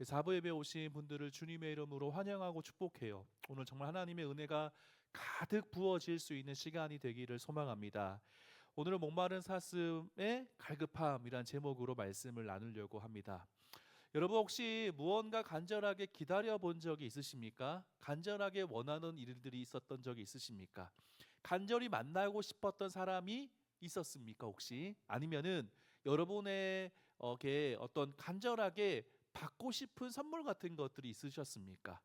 사부 예배 오신 분들을 주님의 이름으로 환영하고 축복해요. 오늘 정말 하나님의 은혜가 가득 부어질 수 있는 시간이 되기를 소망합니다. 오늘은 목마른 사슴의 갈급함이란 제목으로 말씀을 나누려고 합니다. 여러분 혹시 무언가 간절하게 기다려 본 적이 있으십니까? 간절하게 원하는 일들이 있었던 적이 있으십니까? 간절히 만나고 싶었던 사람이 있었습니까 혹시? 아니면은 여러분의 게 어떤 간절하게 받고 싶은 선물 같은 것들이 있으셨습니까?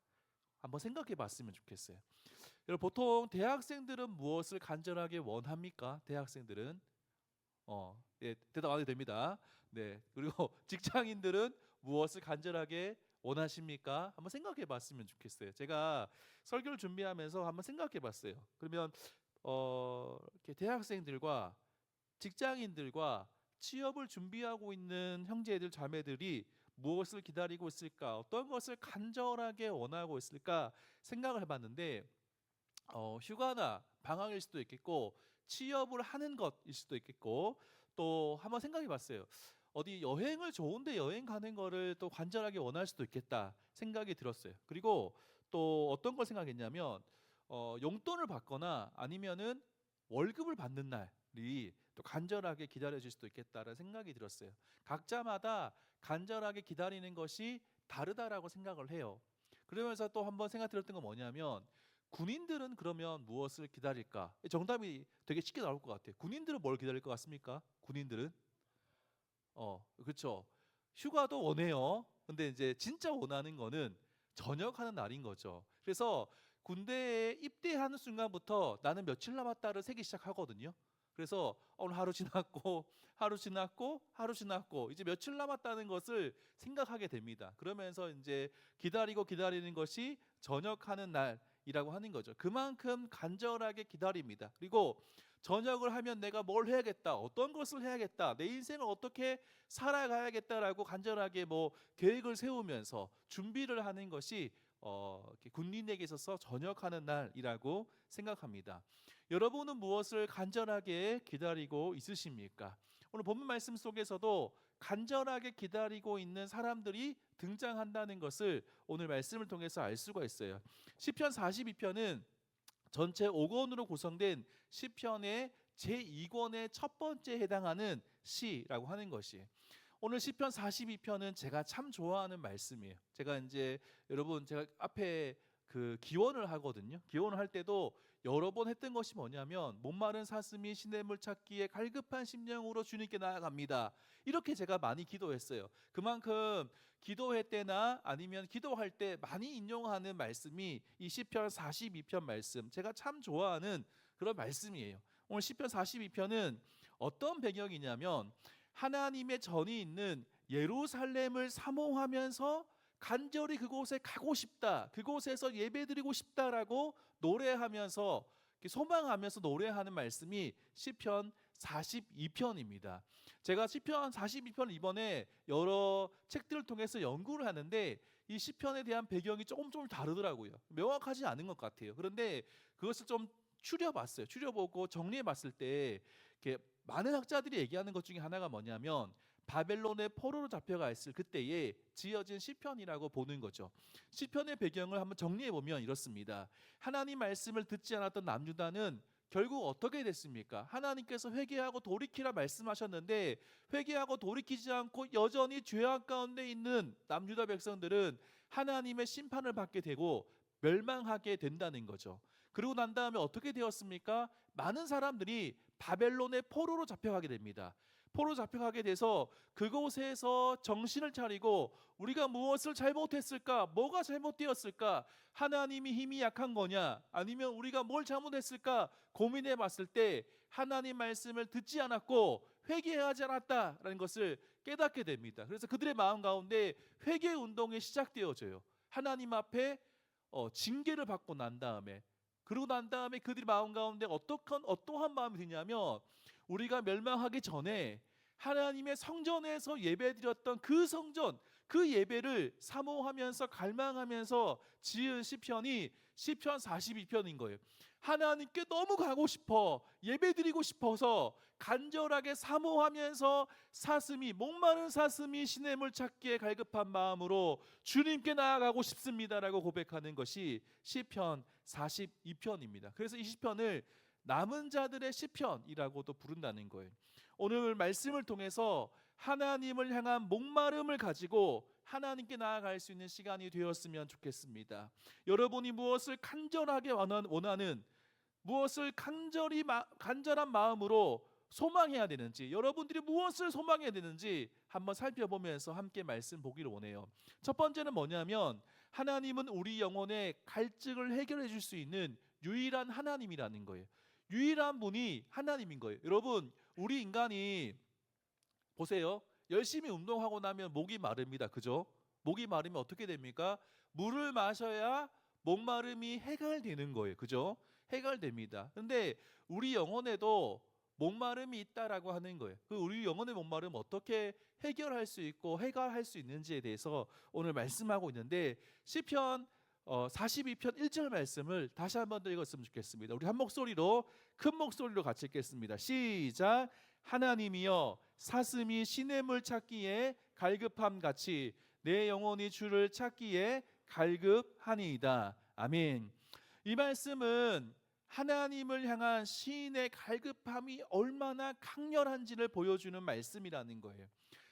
한번 생각해 봤으면 좋겠어요. 여러분 보통 대학생들은 무엇을 간절하게 원합니까? 대학생들은 예, 대답 안 해도 됩니다. 네. 그리고 직장인들은 무엇을 간절하게 원하십니까? 한번 생각해 봤으면 좋겠어요. 제가 설교를 준비하면서 한번 생각해 봤어요. 그러면 이렇게 대학생들과 직장인들과 취업을 준비하고 있는 형제들 자매들이 무엇을 기다리고 있을까? 어떤 것을 간절하게 원하고 있을까? 생각을 해봤는데 휴가나 방학일 수도 있겠고 취업을 하는 것일 수도 있겠고 또 한번 생각해 봤어요. 어디 여행을 좋은데 여행 가는 거를 또 간절하게 원할 수도 있겠다 생각이 들었어요. 그리고 또 어떤 걸 생각했냐면 용돈을 받거나 아니면은 월급을 받는 날이 또 간절하게 기다려질 수도 있겠다라는 생각이 들었어요. 각자마다 간절하게 기다리는 것이 다르다라고 생각을 해요. 그러면서 또 한번 생각 들었던 건 뭐냐면 군인들은 그러면 무엇을 기다릴까? 정답이 되게 쉽게 나올 것 같아요. 군인들은 뭘 기다릴 것 같습니까? 군인들은 그렇죠. 휴가도 원해요. 근데 이제 진짜 원하는 거는 전역하는 날인 거죠. 그래서 군대에 입대하는 순간부터 나는 며칠 남았다를 세기 시작하거든요. 그래서 오늘 하루 지났고 하루 지났고 하루 지났고 이제 며칠 남았다는 것을 생각하게 됩니다. 그러면서 이제 기다리고 기다리는 것이 전역하는 날이라고 하는 거죠. 그만큼 간절하게 기다립니다. 그리고 전역을 하면 내가 뭘 해야겠다, 어떤 것을 해야겠다, 내 인생을 어떻게 살아가야겠다라고 간절하게 뭐 계획을 세우면서 준비를 하는 것이 이렇게 군인에게 있어서 전역하는 날이라고 생각합니다. 여러분은 무엇을 간절하게 기다리고 있으십니까? 오늘 본문 말씀 속에서도 간절하게 기다리고 있는 사람들이 등장한다는 것을 오늘 말씀을 통해서 알 수가 있어요. 시편 42편은 전체 5권으로 구성된 시편의 제2권의 첫 번째에 해당하는 시라고 하는 것이 오늘 시편 42편은 제가 참 좋아하는 말씀이에요. 제가 이제 여러분 제가 앞에 그 기원을 하거든요. 기원을 할 때도 여러 번 했던 것이 뭐냐면 목마른 사슴이 시냇물 찾기에 갈급한 심령으로 주님께 나아갑니다. 이렇게 제가 많이 기도했어요. 그만큼 기도회 때나 아니면 기도할 때 많이 인용하는 말씀이 이 시편 42편 말씀, 제가 참 좋아하는 그런 말씀이에요. 오늘 시편 42편은 어떤 배경이냐면 하나님의 전이 있는 예루살렘을 사모하면서 간절히 그곳에 가고 싶다, 그곳에서 예배드리고 싶다라고 노래하면서 소망하면서 노래하는 말씀이 시편 42편입니다. 제가 시편 42편을 이번에 여러 책들을 통해서 연구를 하는데 이 시편에 대한 배경이 조금 다르더라고요. 명확하지 않은 것 같아요. 그런데 그것을 좀 추려봤어요. 추려보고 정리해봤을 때 이렇게 많은 학자들이 얘기하는 것 중에 하나가 뭐냐면 바벨론의 포로로 잡혀가 있을 그때에 지어진 시편이라고 보는 거죠. 시편의 배경을 한번 정리해 보면 이렇습니다. 하나님 말씀을 듣지 않았던 남유다는 결국 어떻게 됐습니까? 하나님께서 회개하고 돌이키라 말씀하셨는데 회개하고 돌이키지 않고 여전히 죄악 가운데 있는 남유다 백성들은 하나님의 심판을 받게 되고 멸망하게 된다는 거죠. 그리고 난 다음에 어떻게 되었습니까? 많은 사람들이 바벨론의 포로로 잡혀가게 됩니다. 포로 잡혀가게 돼서 그곳에서 정신을 차리고 우리가 무엇을 잘못했을까? 뭐가 잘못되었을까? 하나님이 힘이 약한 거냐? 아니면 우리가 뭘 잘못했을까? 고민해 봤을 때 하나님 말씀을 듣지 않았고 회개하지 않았다라는 것을 깨닫게 됩니다. 그래서 그들의 마음 가운데 회개 운동이 시작되어져요. 하나님 앞에 징계를 받고 난 다음에, 그러고 난 다음에 그들의 마음 가운데 어떠한 마음이 드냐면 우리가 멸망하기 전에 하나님의 성전에서 예배드렸던 그 성전, 그 예배를 사모하면서 갈망하면서 지은 시편이 시편 42편인 거예요. 하나님께 너무 가고 싶어, 예배드리고 싶어서 간절하게 사모하면서 목마른 사슴이 시냇물 찾기에 갈급한 마음으로 주님께 나아가고 싶습니다라고 고백하는 것이 시편 42편입니다. 그래서 이 시편을 남은 자들의 시편이라고도 부른다는 거예요. 오늘 말씀을 통해서 하나님을 향한 목마름을 가지고 하나님께 나아갈 수 있는 시간이 되었으면 좋겠습니다. 여러분이 무엇을 간절하게 원하는, 무엇을 간절한 마음으로 소망해야 되는지, 여러분들이 무엇을 소망해야 되는지 한번 살펴보면서 함께 말씀 보기를 원해요. 첫 번째는 뭐냐면 하나님은 우리 영혼의 갈증을 해결해 줄 수 있는 유일한 하나님이라는 거예요. 유일한 분이 하나님인 거예요. 여러분, 우리 인간이 보세요. 열심히 운동하고 나면 목이 마릅니다. 그죠? 목이 마르면 어떻게 됩니까? 물을 마셔야 목마름이 해결되는 거예요. 그죠? 해결됩니다. 근데 우리 영혼에도 목마름이 있다라고 하는 거예요. 그 우리 영혼의 목마름 어떻게 해결할 수 있고 해결할 수 있는지에 대해서 오늘 말씀하고 있는데 시편 42편 1절 말씀을 다시 한번 더 읽었으면 좋겠습니다. 우리 한 목소리로, 큰 목소리로 같이 읽겠습니다. 시작. 하나님이여, 사슴이 시냇물 찾기에 갈급함 같이 내 영혼이 주를 찾기에 갈급하니이다. 아멘. 이 말씀은 하나님을 향한 시인의 갈급함이 얼마나 강렬한지를 보여주는 말씀이라는 거예요.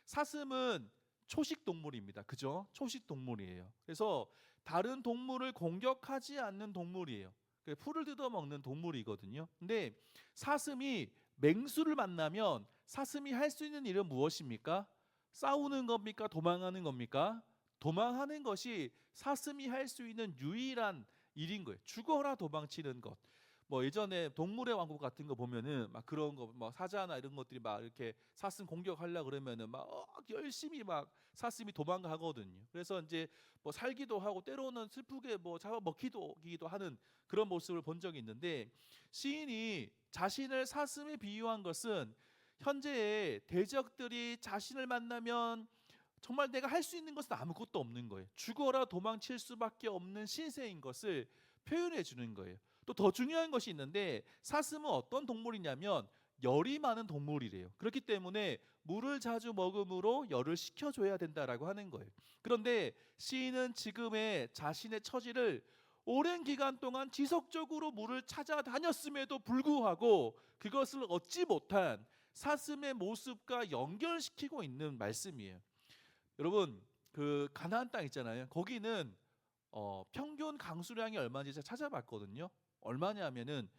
사슴은 초식 동물입니다. 그죠? 초식 동물이에요. 그래서 다른 동물을 공격하지 않는 동물이에요. 풀을 뜯어먹는 동물이거든요. 근데 사슴이 맹수를 만나면 사슴이 할 수 있는 일은 무엇입니까? 싸우는 겁니까? 도망하는 겁니까? 도망하는 것이 사슴이 할 수 있는 유일한 일인 거예요. 죽어라 도망치는 것. 뭐 예전에 동물의 왕국 같은 거 보면은 막 그런 거, 뭐 사자나 이런 것들이 막 이렇게 사슴 공격하려 그러면은 막 열심히 막 사슴이 도망가거든요. 그래서 이제 뭐 살기도 하고 때로는 슬프게 뭐 잡아먹기도 하는 그런 모습을 본 적이 있는데, 시인이 자신을 사슴에 비유한 것은 현재의 대적들이 자신을 만나면 정말 내가 할 수 있는 것은 아무것도 없는 거예요. 죽어라 도망칠 수밖에 없는 신세인 것을 표현해 주는 거예요. 또 더 중요한 것이 있는데, 사슴은 어떤 동물이냐면 열이 많은 동물이래요. 그렇기 때문에 물을 자주 먹음으로 열을 식혀줘야 된다라고 하는 거예요. 그런데 시인은 지금의 자신의 처지를 오랜 기간 동안 지속적으로 물을 찾아다녔음에도 불구하고 그것을 얻지 못한 사슴의 모습과 연결시키고 있는 말씀이에요. 여러분, 그 가나안 땅 있잖아요. 거기는 평균 강수량이 얼마인지 제가 찾아봤거든요. 얼마냐면은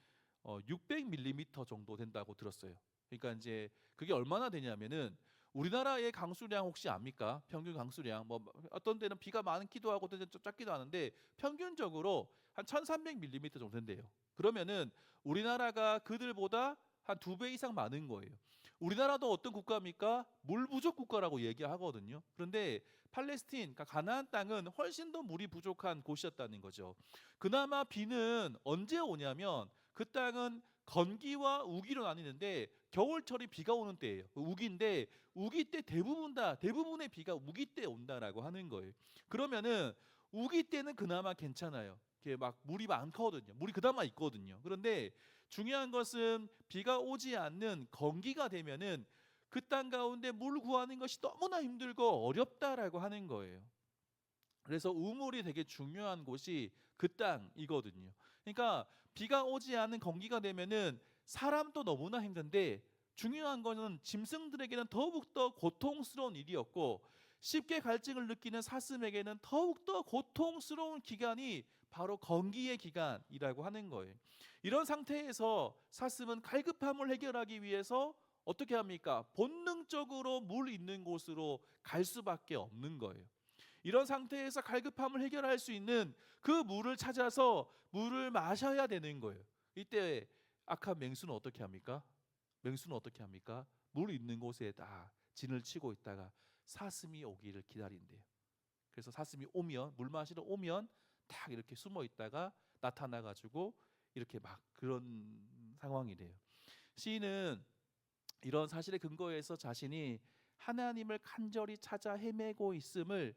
600mm 정도 된다고 들었어요. 그러니까 이제 그게 얼마나 되냐면은 우리나라의 강수량 혹시 압니까? 평균 강수량, 뭐 어떤 데는 비가 많기도 하고 어떤 데는 좀 작기도 하는데 평균적으로 한 1300mm 정도 된대요. 그러면은 우리나라가 그들보다 한 2배 이상 많은 거예요. 우리나라도 어떤 국가입니까? 물 부족 국가라고 얘기하거든요. 그런데 팔레스틴, 그러니까 가나안 땅은 훨씬 더 물이 부족한 곳이었다는 거죠. 그나마 비는 언제 오냐면 그 땅은 건기와 우기로 나뉘는데 겨울철이 비가 오는 때예요. 우기인데 우기 때 대부분의 비가 우기 때 온다라고 하는 거예요. 그러면은 우기 때는 그나마 괜찮아요. 이게 막 물이 많거든요. 물이 그나마 있거든요. 그런데 중요한 것은 비가 오지 않는 건기가 되면은 그 땅 가운데 물 구하는 것이 너무나 힘들고 어렵다라고 하는 거예요. 그래서 우물이 되게 중요한 곳이 그 땅이거든요. 그러니까 비가 오지 않는 건기가 되면은 사람도 너무나 힘든데 중요한 거는 짐승들에게는 더욱더 고통스러운 일이었고, 쉽게 갈증을 느끼는 사슴에게는 더욱더 고통스러운 기간이 바로 건기의 기간이라고 하는 거예요. 이런 상태에서 사슴은 갈급함을 해결하기 위해서 어떻게 합니까? 본능적으로 물 있는 곳으로 갈 수밖에 없는 거예요. 이런 상태에서 갈급함을 해결할 수 있는 그 물을 찾아서 물을 마셔야 되는 거예요. 이때 악한 맹수는 어떻게 합니까? 맹수는 어떻게 합니까? 물 있는 곳에 다 진을 치고 있다가 사슴이 오기를 기다린대요. 그래서 사슴이 오면, 물 마시러 오면 딱 이렇게 숨어 있다가 나타나 가지고 이렇게 막 그런 상황이래요. 시인은 이런 사실에 근거해서 자신이 하나님을 간절히 찾아 헤매고 있음을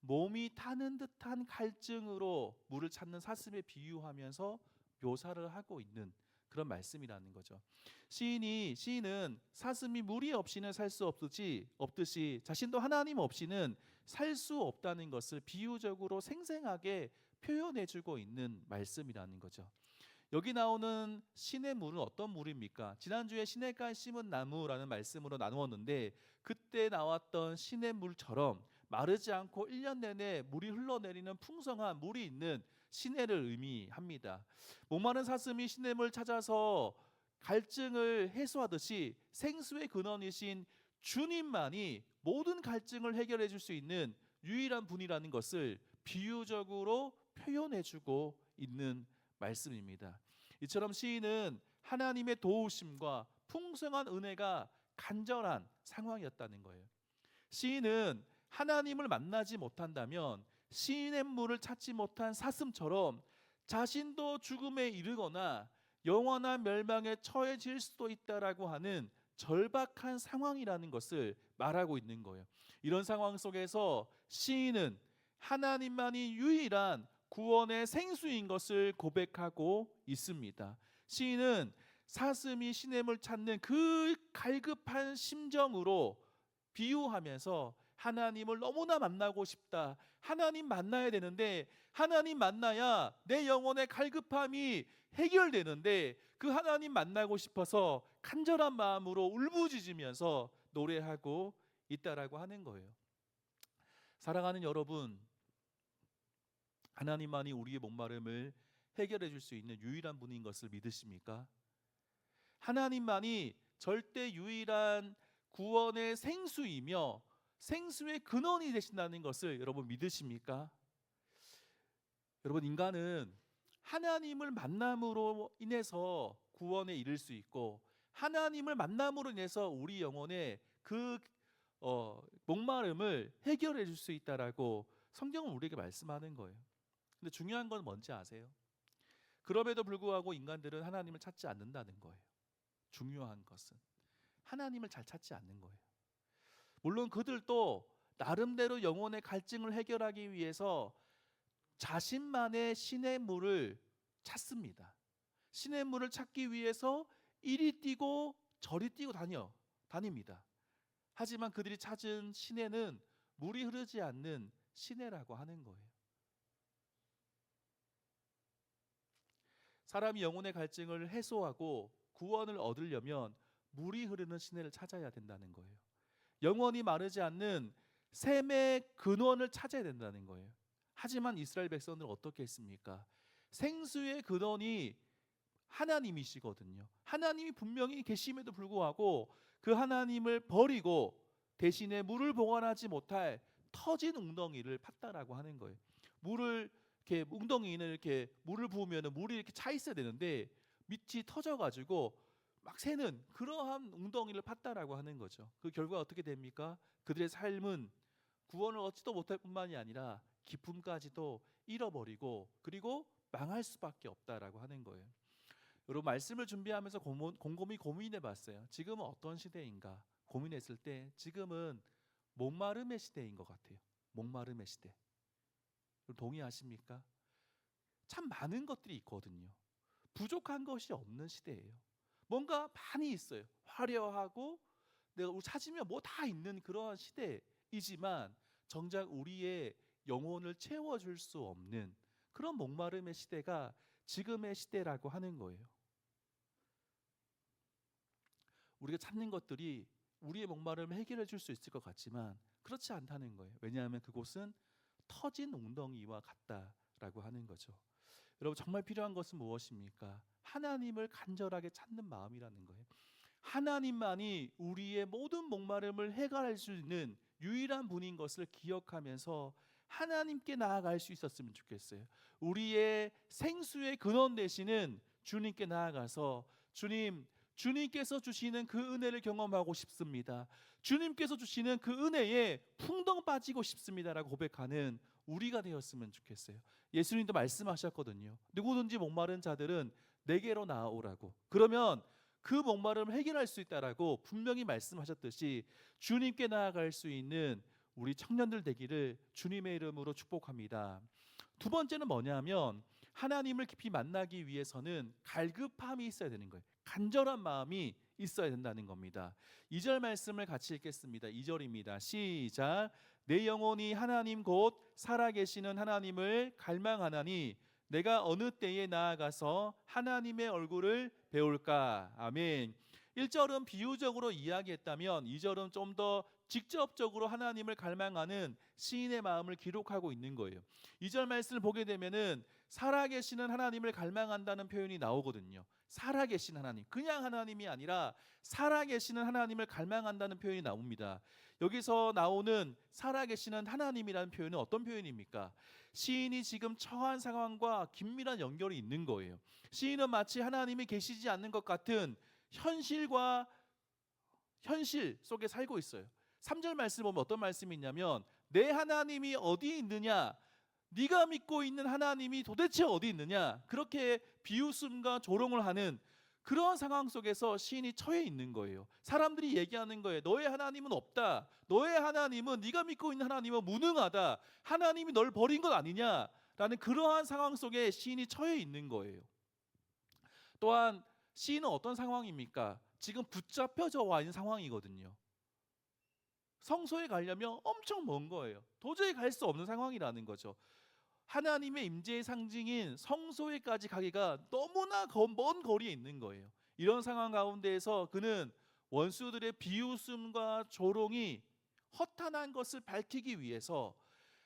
몸이 타는 듯한 갈증으로 물을 찾는 사슴에 비유하면서 묘사를 하고 있는 그런 말씀이라는 거죠. 시인은 사슴이 무리 없이는 살 수 없듯이 자신도 하나님 없이는 살 수 없다는 것을 비유적으로 생생하게 표현해주고 있는 말씀이라는 거죠. 여기 나오는 시냇 물은 어떤 물입니까? 지난주에 시냇가에 심은 나무라는 말씀으로 나누었는데, 그때 나왔던 시냇 물처럼 마르지 않고 1년 내내 물이 흘러내리는 풍성한 물이 있는 시내를 의미합니다. 목마른 사슴이 시냇을 찾아서 갈증을 해소하듯이 생수의 근원이신 주님만이 모든 갈증을 해결해 줄 수 있는 유일한 분이라는 것을 비유적으로 표현해 주고 있는 말씀입니다. 이처럼 시인은 하나님의 도우심과 풍성한 은혜가 간절한 상황이었다는 거예요. 시인은 하나님을 만나지 못한다면 시인의 물을 찾지 못한 사슴처럼 자신도 죽음에 이르거나 영원한 멸망에 처해질 수도 있다라고 하는 절박한 상황이라는 것을 말하고 있는 거예요. 이런 상황 속에서 시인은 하나님만이 유일한 구원의 생수인 것을 고백하고 있습니다. 시인은 사슴이 시냇을 찾는 그 갈급한 심정으로 비유하면서 하나님을 너무나 만나고 싶다. 하나님 만나야 되는데, 하나님 만나야 내 영혼의 갈급함이 해결되는데, 그 하나님 만나고 싶어서 간절한 마음으로 울부짖으면서 노래하고 있다라고 하는 거예요. 사랑하는 여러분, 하나님만이 우리의 목마름을 해결해 줄 수 있는 유일한 분인 것을 믿으십니까? 하나님만이 절대 유일한 구원의 생수이며 생수의 근원이 되신다는 것을 여러분 믿으십니까? 여러분, 인간은 하나님을 만남으로 인해서 구원에 이를 수 있고, 하나님을 만남으로 인해서 우리 영혼의 그 목마름을 해결해 줄 수 있다라고 성경은 우리에게 말씀하는 거예요. 근데 중요한 건 뭔지 아세요? 그럼에도 불구하고 인간들은 하나님을 찾지 않는다는 거예요. 중요한 것은 하나님을 잘 찾지 않는 거예요. 물론 그들도 나름대로 영혼의 갈증을 해결하기 위해서 자신만의 신의 물을 찾습니다. 신의 물을 찾기 위해서 이리 뛰고 저리 뛰고 다닙니다. 하지만 그들이 찾은 시내는 물이 흐르지 않는 시내라고 하는 거예요. 사람이 영혼의 갈증을 해소하고 구원을 얻으려면 물이 흐르는 시내를 찾아야 된다는 거예요. 영원히 마르지 않는 샘의 근원을 찾아야 된다는 거예요. 하지만 이스라엘 백성들은 어떻게 했습니까? 생수의 근원이 하나님이시거든요. 하나님이 분명히 계심에도 불구하고 그 하나님을 버리고 대신에 물을 보관하지 못할 터진 웅덩이를 팠다라고 하는 거예요. 물을 이렇게 웅덩이는 이렇게 물을 부으면 물이 이렇게 차 있어야 되는데 밑이 터져가지고 막 새는 그러한 웅덩이를 팠다라고 하는 거죠. 그 결과 어떻게 됩니까? 그들의 삶은 구원을 얻지도 못할 뿐만이 아니라 기쁨까지도 잃어버리고 그리고 망할 수밖에 없다라고 하는 거예요. 여러분, 말씀을 준비하면서 곰곰이 고민해봤어요. 지금은 어떤 시대인가 고민했을 때 지금은 목마름의 시대인 것 같아요. 목마름의 시대. 동의하십니까? 참 많은 것들이 있거든요. 부족한 것이 없는 시대예요. 뭔가 많이 있어요. 화려하고 내가 찾으면 뭐 다 있는 그러한 시대이지만 정작 우리의 영혼을 채워줄 수 없는 그런 목마름의 시대가 지금의 시대라고 하는 거예요. 우리가 찾는 것들이 우리의 목마름을 해결해 줄 수 있을 것 같지만 그렇지 않다는 거예요. 왜냐하면 그곳은 터진 웅덩이와 같다라고 하는 거죠. 여러분, 정말 필요한 것은 무엇입니까? 하나님을 간절하게 찾는 마음이라는 거예요. 하나님만이 우리의 모든 목마름을 해결할 수 있는 유일한 분인 것을 기억하면서 하나님께 나아갈 수 있었으면 좋겠어요. 우리의 생수의 근원 되시는 주님께 나아가서 주님께서 주시는 그 은혜를 경험하고 싶습니다. 주님께서 주시는 그 은혜에 풍덩 빠지고 싶습니다라고 고백하는 우리가 되었으면 좋겠어요. 예수님도 말씀하셨거든요. 누구든지 목마른 자들은 내게로 나아오라고. 그러면 그 목마름을 해결할 수 있다라고 분명히 말씀하셨듯이 주님께 나아갈 수 있는 우리 청년들 되기를 주님의 이름으로 축복합니다. 두 번째는 뭐냐면 하나님을 깊이 만나기 위해서는 갈급함이 있어야 되는 거예요. 간절한 마음이 있어야 된다는 겁니다. 2절 말씀을 같이 읽겠습니다. 2절입니다. 시작. 내 영혼이 하나님 곧 살아계시는 하나님을 갈망하나니 내가 어느 때에 나아가서 하나님의 얼굴을 배울까. 아멘. 1절은 비유적으로 이야기했다면 2절은 좀 더 직접적으로 하나님을 갈망하는 시인의 마음을 기록하고 있는 거예요. 2절 말씀을 보게 되면은 살아계시는 하나님을 갈망한다는 표현이 나오거든요. 살아계신 하나님, 그냥 하나님이 아니라 살아계시는 하나님을 갈망한다는 표현이 나옵니다. 여기서 나오는 살아계시는 하나님이라는 표현은 어떤 표현입니까? 시인이 지금 처한 상황과 긴밀한 연결이 있는 거예요. 시인은 마치 하나님이 계시지 않는 것 같은 현실 속에 살고 있어요. 3절 말씀 보면 어떤 말씀이 있냐면 내 하나님이 어디 있느냐, 네가 믿고 있는 하나님이 도대체 어디 있느냐, 그렇게 비웃음과 조롱을 하는 그런 상황 속에서 시인이 처해 있는 거예요. 사람들이 얘기하는 거예요. 너의 하나님은 없다. 너의 하나님은, 네가 믿고 있는 하나님은 무능하다. 하나님이 널 버린 것 아니냐라는 그러한 상황 속에 시인이 처해 있는 거예요. 또한 시인은 어떤 상황입니까? 지금 붙잡혀져 와 있는 상황이거든요. 성소에 가려면 엄청 먼 거예요. 도저히 갈 수 없는 상황이라는 거죠. 하나님의 임재의 상징인 성소에까지 가기가 너무나 먼 거리에 있는 거예요. 이런 상황 가운데에서 그는 원수들의 비웃음과 조롱이 허탄한 것을 밝히기 위해서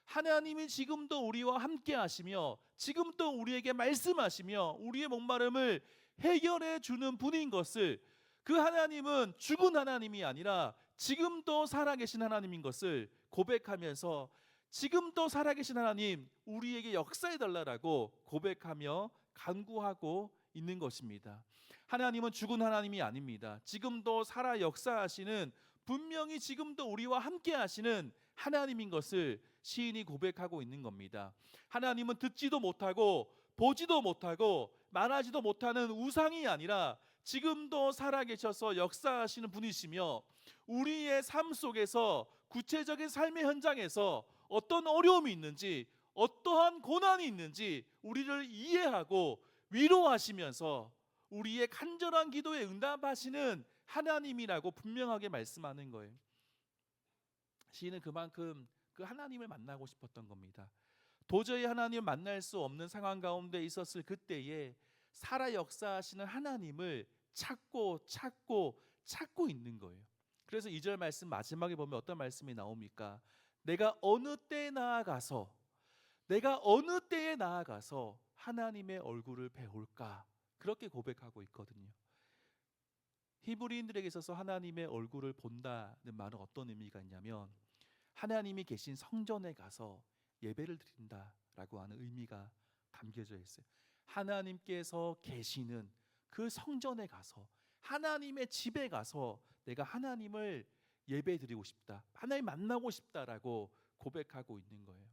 하나님이 지금도 우리와 함께 하시며 지금도 우리에게 말씀하시며 우리의 목마름을 해결해 주는 분인 것을, 그 하나님은 죽은 하나님이 아니라 지금도 살아계신 하나님인 것을 고백하면서 지금도 살아계신 하나님 우리에게 역사해 달라라고 고백하며 간구하고 있는 것입니다. 하나님은 죽은 하나님이 아닙니다. 지금도 살아 역사하시는, 분명히 지금도 우리와 함께 하시는 하나님인 것을 시인이 고백하고 있는 겁니다. 하나님은 듣지도 못하고 보지도 못하고 말하지도 못하는 우상이 아니라 지금도 살아계셔서 역사하시는 분이시며 우리의 삶 속에서 구체적인 삶의 현장에서 어떤 어려움이 있는지 어떠한 고난이 있는지 우리를 이해하고 위로하시면서 우리의 간절한 기도에 응답하시는 하나님이라고 분명하게 말씀하는 거예요. 시인은 그만큼 그 하나님을 만나고 싶었던 겁니다. 도저히 하나님을 만날 수 없는 상황 가운데 있었을 그때에 살아 역사하시는 하나님을 찾고 있는 거예요. 그래서 2절 말씀 마지막에 보면 어떤 말씀이 나옵니까? 내가 어느 때에 나아가서 하나님의 얼굴을 배울까? 그렇게 고백하고 있거든요. 히브리인들에게 있어서 하나님의 얼굴을 본다는 말은 어떤 의미가 있냐면 하나님이 계신 성전에 가서 예배를 드린다라고 하는 의미가 담겨져 있어요. 하나님께서 계시는 그 성전에 가서, 하나님의 집에 가서 내가 하나님을 예배 드리고 싶다, 하나님 만나고 싶다라고 고백하고 있는 거예요.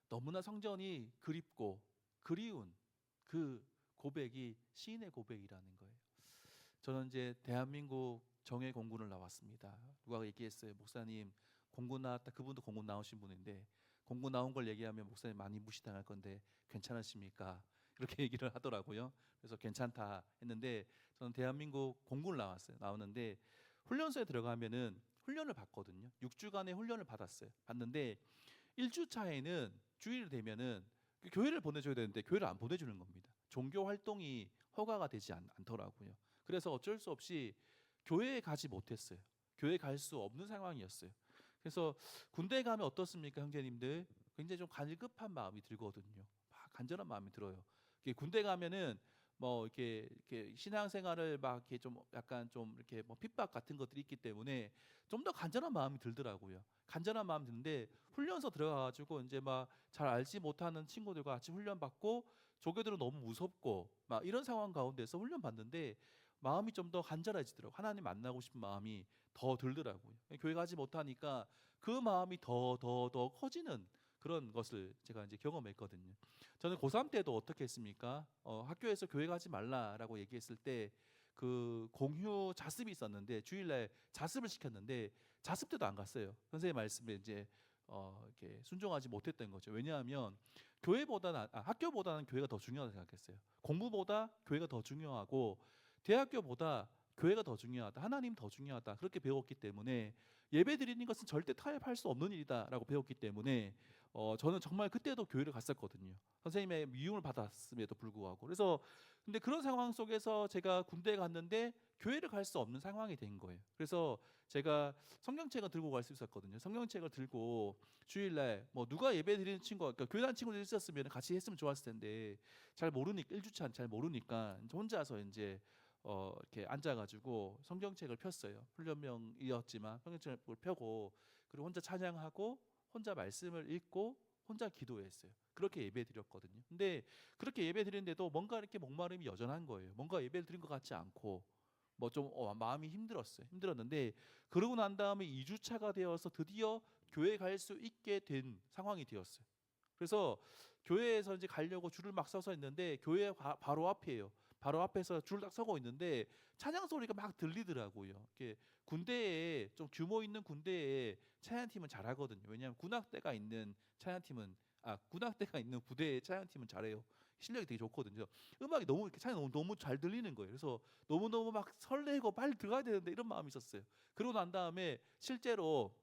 너무나 성전이 그립고 그리운 그 고백이 시인의 고백이라는 거예요. 저는 이제 대한민국 정예 공군을 나왔습니다. 누가 얘기했어요. 목사님 공군 나왔다. 그분도 공군 나오신 분인데 공군 나온 걸 얘기하면 목사님 많이 무시당할 건데 괜찮으십니까? 이렇게 얘기를 하더라고요. 그래서 괜찮다 했는데 저는 대한민국 공군을 나왔는데 훈련소에 들어가면은 훈련을 받거든요. 6주간의 훈련을 받는데 1주차에는 주일이 되면은 교회를 보내줘야 되는데 교회를 안 보내주는 겁니다. 종교 활동이 허가가 되지 않더라고요. 그래서 어쩔 수 없이 교회에 가지 못했어요. 교회 갈 수 없는 상황이었어요. 그래서 군대에 가면 어떻습니까, 형제님들? 굉장히 좀 갈급한 마음이 들거든요. 막 간절한 마음이 들어요. 군대 가면은 뭐 이렇게 신앙생활을 막 이렇게 좀 약간 좀 이렇게 뭐 핍박 같은 것들이 있기 때문에 좀 더 간절한 마음이 들더라고요. 간절한 마음 드는데 훈련소 들어가가지고 이제 막 잘 알지 못하는 친구들과 같이 훈련 받고 조교들은 너무 무섭고 막 이런 상황 가운데서 훈련 받는데 마음이 좀 더 간절해지더라고요. 하나님 만나고 싶은 마음이 더 들더라고요. 교회 가지 못하니까 그 마음이 더 커지는 그런 것을 제가 이제 경험했거든요. 저는 고3 때도 어떻게 했습니까? 학교에서 교회 가지 말라라고 얘기했을 때 그 공휴 자습이 있었는데 주일날 자습을 시켰는데 자습 때도 안 갔어요. 선생님 말씀에 이제 이렇게 순종하지 못했던 거죠. 왜냐하면 학교보다는 교회가 더 중요하다고 생각했어요. 공부보다 교회가 더 중요하고 대학교보다 교회가 더 중요하다. 하나님 더 중요하다. 그렇게 배웠기 때문에 예배 드리는 것은 절대 타협할 수 없는 일이다라고 배웠기 때문에 저는 정말 그때도 교회를 갔었거든요. 선생님의 미움을 받았음에도 불구하고. 그래서 근데 그런 상황 속에서 제가 군대에 갔는데 교회를 갈 수 없는 상황이 된 거예요. 그래서 제가 성경책을 들고 갈 수 있었거든요. 성경책을 들고 주일날 뭐 누가 예배 드리는 친구가 그러니까 교단 친구들 있었으면 같이 했으면 좋았을 텐데 잘 모르니까 1주차 잘 모르니까 혼자서 이제 이렇게 앉아가지고 성경책을 폈어요. 훈련병이었지만 성경책을 펴고 그리고 혼자 찬양하고 혼자 말씀을 읽고 혼자 기도했어요. 그렇게 예배 드렸거든요. 근데 그렇게 예배 드리는데도 뭔가 이렇게 목마름이 여전한 거예요. 뭔가 예배를 드린 것 같지 않고 뭐 좀 마음이 힘들었어요. 힘들었는데 그러고 난 다음에 2주차가 되어서 드디어 교회 갈 수 있게 된 상황이 되었어요. 그래서 교회에서 이제 가려고 줄을 막 서서 있는데 교회 바로 앞이에요. 바로 앞에서 줄 딱 서고 있는데 찬양 소리가 막 들리더라고요. 이렇게 군대에 좀 규모 있는 군대에 찬양팀은 잘하거든요. 왜냐하면 군악대가 있는 부대의 찬양팀은 잘해요. 실력이 되게 좋거든요. 음악이 너무 이렇게 찬양 너무 잘 들리는 거예요. 그래서 너무 막 설레고 빨리 들어가야 되는데 이런 마음이 있었어요. 그러고 난 다음에 실제로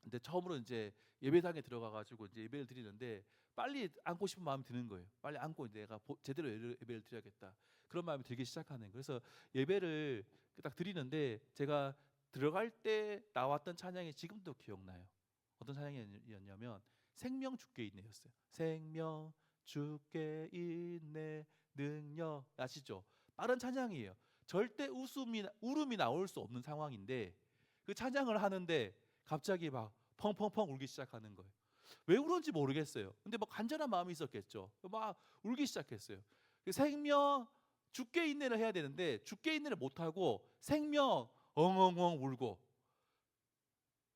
근데 처음으로 이제 예배당에 들어가가지고 이제 예배를 드리는데 빨리 앉고 싶은 마음이 드는 거예요. 빨리 앉고 내가 제대로 예배를 드려야겠다. 그런 마음이 들기 시작하는 거예요. 그래서 예배를 딱 드리는데 제가 들어갈 때 나왔던 찬양이 지금도 기억나요. 어떤 찬양이었냐면 생명 주께 있네였어요. 생명 주께 있네 능력 아시죠? 빠른 찬양이에요. 절대 울음이 나올 수 없는 상황인데 그 찬양을 하는데 갑자기 막 펑펑펑 울기 시작하는 거예요. 왜 울었는지 모르겠어요. 근데 막 간절한 마음이 있었겠죠. 막 울기 시작했어요. 생명 죽게 인내를 해야 되는데 죽게 인내를 못 하고 생명 엉엉엉 울고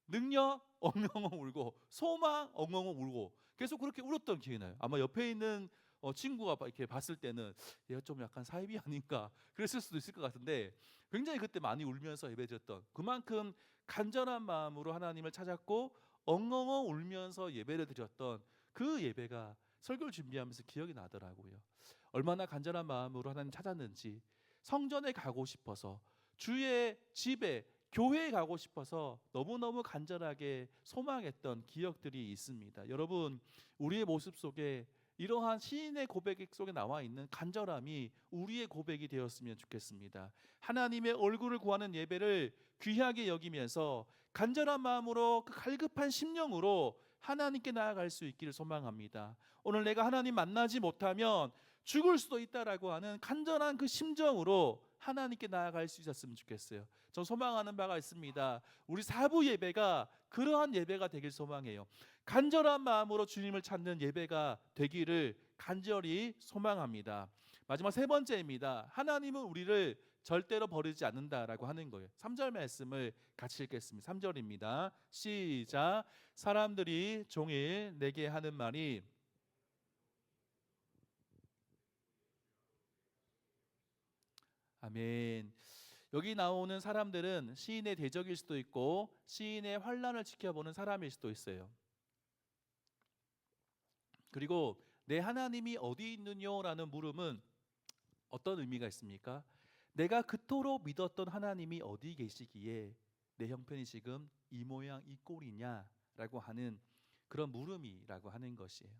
능력 엉엉엉 울고 소망 엉엉엉 울고 계속 그렇게 울었던 기억이 나요. 아마 옆에 있는 친구가 이렇게 봤을 때는 얘가 좀 약간 사이비 아닌가 그랬을 수도 있을 것 같은데 굉장히 그때 많이 울면서 예배드렸던 그만큼 간절한 마음으로 하나님을 찾았고 엉엉엉 울면서 예배를 드렸던 그 예배가 설교를 준비하면서 기억이 나더라고요. 얼마나 간절한 마음으로 하나님 찾았는지 성전에 가고 싶어서 주의 집에 교회에 가고 싶어서 너무너무 간절하게 소망했던 기억들이 있습니다. 여러분 우리의 모습 속에 이러한 시인의 고백 속에 나와 있는 간절함이 우리의 고백이 되었으면 좋겠습니다. 하나님의 얼굴을 구하는 예배를 귀하게 여기면서 간절한 마음으로 그 갈급한 심령으로 하나님께 나아갈 수 있기를 소망합니다. 오늘 내가 하나님 만나지 못하면 죽을 수도 있다라고 하는 간절한 그 심정으로 하나님께 나아갈 수 있었으면 좋겠어요. 전 소망하는 바가 있습니다. 우리 사부 예배가 그러한 예배가 되길 소망해요. 간절한 마음으로 주님을 찾는 예배가 되기를 간절히 소망합니다. 마지막 세 번째입니다. 하나님은 우리를 절대로 버리지 않는다라고 하는 거예요. 3절 말씀을 같이 읽겠습니다. 3절입니다. 시작. 사람들이 종일 내게 하는 말이 아멘. 여기 나오는 사람들은 시인의 대적일 수도 있고 시인의 환난을 지켜보는 사람일 수도 있어요. 그리고 내 하나님이 어디 있느냐라는 물음은 어떤 의미가 있습니까? 내가 그토록 믿었던 하나님이 어디 계시기에 내 형편이 지금 이 모양 이 꼴이냐라고 하는 그런 물음이라고 하는 것이에요.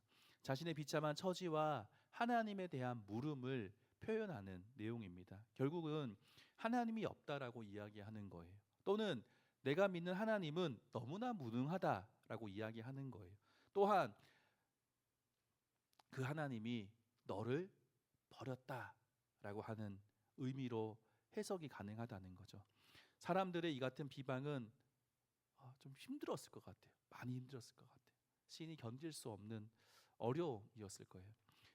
자신의 비참한 처지와 하나님에 대한 물음을 표현하는 내용입니다. 결국은 하나님이 없다라고 이야기하는 거예요. 또는 내가 믿는 하나님은 너무나 무능하다라고 이야기하는 거예요. 또한 그 하나님이 너를 버렸다라고 하는 의미로 해석이 가능하다는 거죠. 사람들의 이 같은 비방은 좀 힘들었을 것 같아요. 많이 힘들었을 것 같아요. 시인이 견딜 수 없는 어려움이었을 거예요.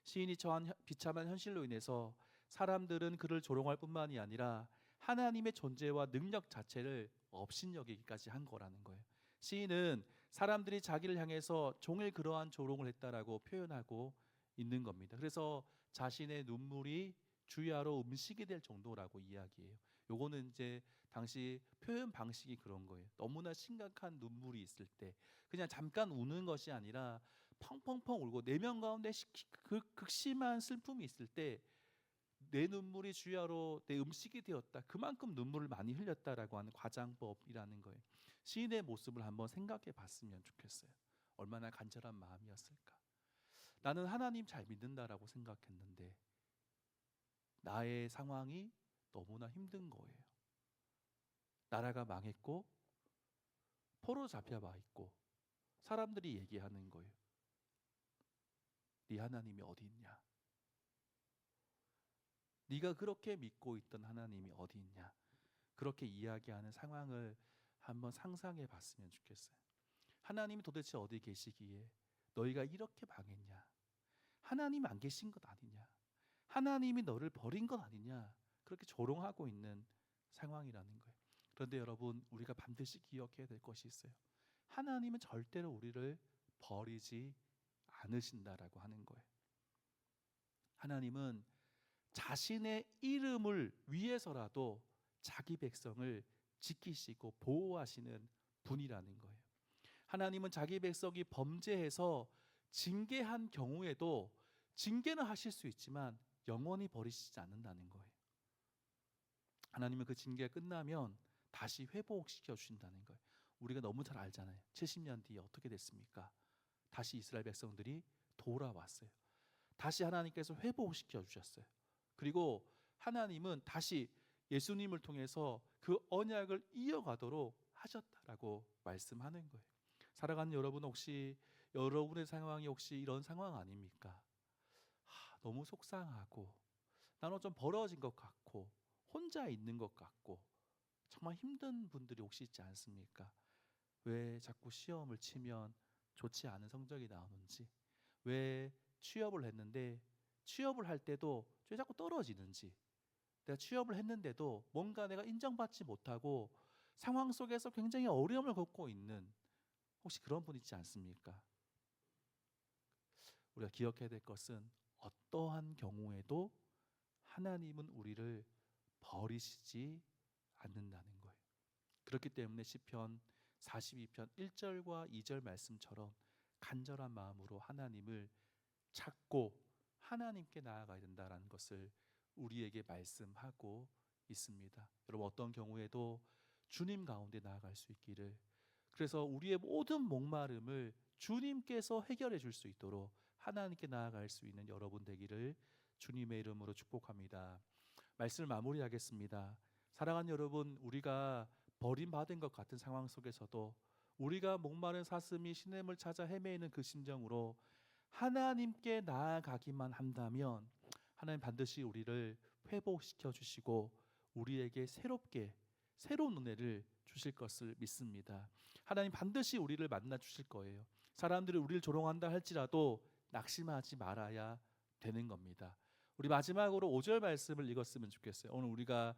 시인이 처한 비참한 현실로 인해서 사람들은 그를 조롱할 뿐만이 아니라 하나님의 존재와 능력 자체를 업신여기기까지 한 거라는 거예요. 시인은 사람들이 자기를 향해서 종일 그러한 조롱을 했다라고 표현하고 있는 겁니다. 그래서 자신의 눈물이 주야로 음식이 될 정도라고 이야기해요. 요거는 이제 당시 표현 방식이 그런 거예요. 너무나 심각한 눈물이 있을 때 그냥 잠깐 우는 것이 아니라 펑펑펑 울고 내면 가운데 극심한 슬픔이 있을 때 내 눈물이 주야로 내 음식이 되었다. 그만큼 눈물을 많이 흘렸다라고 하는 과장법이라는 거예요. 시인의 모습을 한번 생각해 봤으면 좋겠어요. 얼마나 간절한 마음이었을까. 나는 하나님 잘 믿는다라고 생각했는데 나의 상황이 너무나 힘든 거예요. 나라가 망했고 포로 잡혀와 있고 사람들이 얘기하는 거예요. 네 하나님이 어디 있냐? 네가 그렇게 믿고 있던 하나님이 어디 있냐? 그렇게 이야기하는 상황을 한번 상상해 봤으면 좋겠어요. 하나님이 도대체 어디 계시기에 너희가 이렇게 망했냐? 하나님 안 계신 것 아니냐? 하나님이 너를 버린 것 아니냐? 그렇게 조롱하고 있는 상황이라는 거예요. 그런데 여러분, 우리가 반드시 기억해야 될 것이 있어요. 하나님은 절대로 우리를 버리지 않으신다라고 하는 거예요. 하나님은 자신의 이름을 위해서라도 자기 백성을 지키시고 보호하시는 분이라는 거예요. 하나님은 자기 백성이 범죄해서 징계한 경우에도 징계는 하실 수 있지만 영원히 버리시지 않는다는 거예요. 하나님은 그 징계가 끝나면 다시 회복시켜 주신다는 거예요. 우리가 너무 잘 알잖아요. 70년 뒤에 어떻게 됐습니까? 다시 이스라엘 백성들이 돌아왔어요. 다시 하나님께서 회복시켜 주셨어요. 그리고 하나님은 다시 예수님을 통해서 그 언약을 이어가도록 하셨다라고 말씀하는 거예요. 살아가는 여러분, 혹시 여러분의 상황이 혹시 이런 상황 아닙니까? 너무 속상하고 나는 좀 벌어진 것 같고 혼자 있는 것 같고 정말 힘든 분들이 혹시 있지 않습니까? 왜 자꾸 시험을 치면 좋지 않은 성적이 나오는지, 왜 취업을 했는데 취업을 할 때도 왜 자꾸 떨어지는지, 내가 취업을 했는데도 뭔가 내가 인정받지 못하고 상황 속에서 굉장히 어려움을 겪고 있는 혹시 그런 분 있지 않습니까? 우리가 기억해야 될 것은 어떠한 경우에도 하나님은 우리를 버리시지 않는다는 거예요. 그렇기 때문에 시편 42편 1절과 2절 말씀처럼 간절한 마음으로 하나님을 찾고 하나님께 나아가야 된다는 것을 우리에게 말씀하고 있습니다. 여러분, 어떤 경우에도 주님 가운데 나아갈 수 있기를, 그래서 우리의 모든 목마름을 주님께서 해결해 줄 수 있도록 하나님께 나아갈 수 있는 여러분 되기를 주님의 이름으로 축복합니다. 말씀을 마무리하겠습니다. 사랑하는 여러분, 우리가 버림받은 것 같은 상황 속에서도 우리가 목마른 사슴이 시냇을 찾아 헤매이는 그 심정으로 하나님께 나아가기만 한다면 하나님 반드시 우리를 회복시켜 주시고 우리에게 새로운 은혜를 주실 것을 믿습니다. 하나님 반드시 우리를 만나 주실 거예요. 사람들이 우리를 조롱한다 할지라도 낙심하지 말아야 되는 겁니다. 우리 마지막으로 5절 말씀을 읽었으면 좋겠어요. 오늘 우리가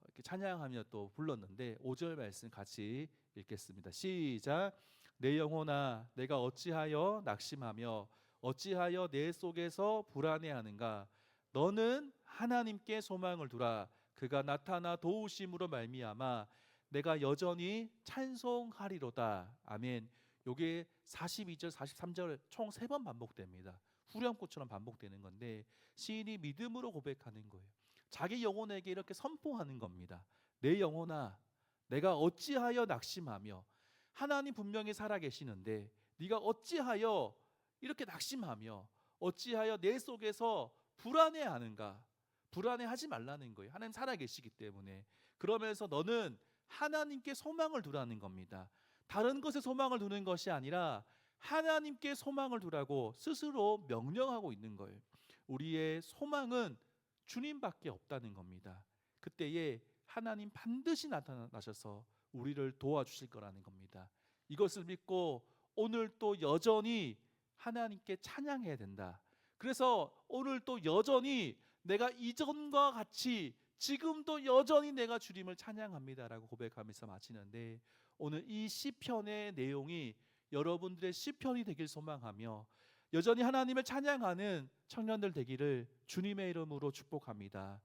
이렇게 찬양하며 또 불렀는데 5절 말씀 같이 읽겠습니다. 시작. 내 영혼아, 내가 어찌하여 낙심하며 어찌하여 내 속에서 불안해하는가? 너는 하나님께 소망을 두라. 그가 나타나 도우심으로 말미암아 내가 여전히 찬송하리로다. 아멘. 요게 42절, 43절 총 3번 반복됩니다. 후렴구처럼 반복되는 건데 시인이 믿음으로 고백하는 거예요. 자기 영혼에게 이렇게 선포하는 겁니다. 내 영혼아, 내가 어찌하여 낙심하며, 하나님 분명히 살아계시는데 네가 어찌하여 이렇게 낙심하며 어찌하여 내 속에서 불안해하는가? 불안해하지 말라는 거예요. 하나님 살아계시기 때문에. 그러면서 너는 하나님께 소망을 두라는 겁니다. 다른 것에 소망을 두는 것이 아니라 하나님께 소망을 두라고 스스로 명령하고 있는 거예요. 우리의 소망은 주님밖에 없다는 겁니다. 그때에 하나님 반드시 나타나셔서 우리를 도와주실 거라는 겁니다. 이것을 믿고 오늘 또 여전히 하나님께 찬양해야 된다. 그래서 오늘 또 여전히 내가 이전과 같이 지금도 여전히 내가 주님을 찬양합니다라고 고백하면서 마치는데, 오늘 이 시편의 내용이 여러분들의 시편이 되길 소망하며 여전히 하나님을 찬양하는 청년들 되기를 주님의 이름으로 축복합니다.